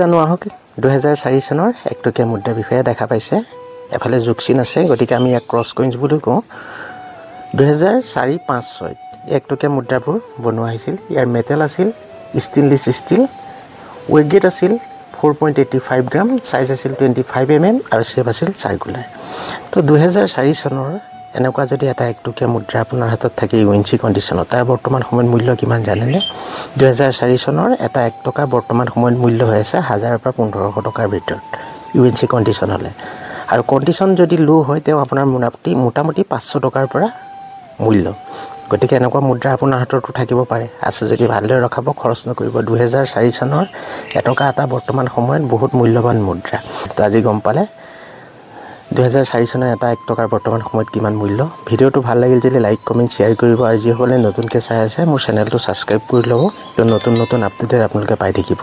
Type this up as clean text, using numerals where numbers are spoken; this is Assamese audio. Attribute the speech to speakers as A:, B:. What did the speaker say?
A: জানো আহক 2004 চনৰ একটকীয়া মুদ্ৰাৰ বিষয়ে দেখা পাইছে এফালে যোগচিন আছে গতিকে আমি ইয়াক ক্ৰছ কইন্স বুলি কওঁ 2004-5-6 একটকীয়া মুদ্ৰাবোৰ বনোৱা হৈছিল ইয়াৰ মেটেল আছিল ষ্টেইনলেছ ষ্টীল ওয়েট গেট আছিল 4.85 গ্ৰাম সাইজ আছিল 25 mm আৰু শেপ আছিল সাৰ্কুলাৰ তো 2004 চনৰ এনেকুৱা যদি এটা একটকীয়া মুদ্ৰা আপোনাৰ হাতত থাকে ইউএনসি কণ্ডিশ্যনত তাৰ বৰ্তমান সময়ত মূল্য কিমান জানেনে 2004 চনৰ এটা 1 টকা বৰ্তমান সময়ত মূল্য হৈ আছে 1000 পৰা 1500 টকাৰ ভিতৰত ইউএনসি কণ্ডিশ্যন হলে আৰু কণ্ডিশ্যন যদি লো হয় তেও আপোনাৰ মোটামুটি 500 টকাৰ পৰা মূল্য গতিকে এনেকুৱা মুদ্ৰা আপোনাৰ হাততো থাকিব পাৰে আছে যদি ভালদৰে ৰখাব খৰচ নকৰিব 2004 চনৰ এটকা এটা বৰ্তমান সময়ত বহুত মূল্যৱান মুদ্ৰা তো আজি গম পালে 2004 চনৰ এটা 1 টকাৰ বৰ্তমান সময়ত কিমান মূল্য ভিডিওটো ভাল লাগিল যদি লাইক কমেন্ট শেয়াৰ কৰিব আৰু যিসকলে নতুনকৈ চাই আছে মোৰ চেনেলটো সাবস্ক্ৰাইব কৰি ল'ব তো নতুন আপডেট আপোনালোকে পাই থাকিব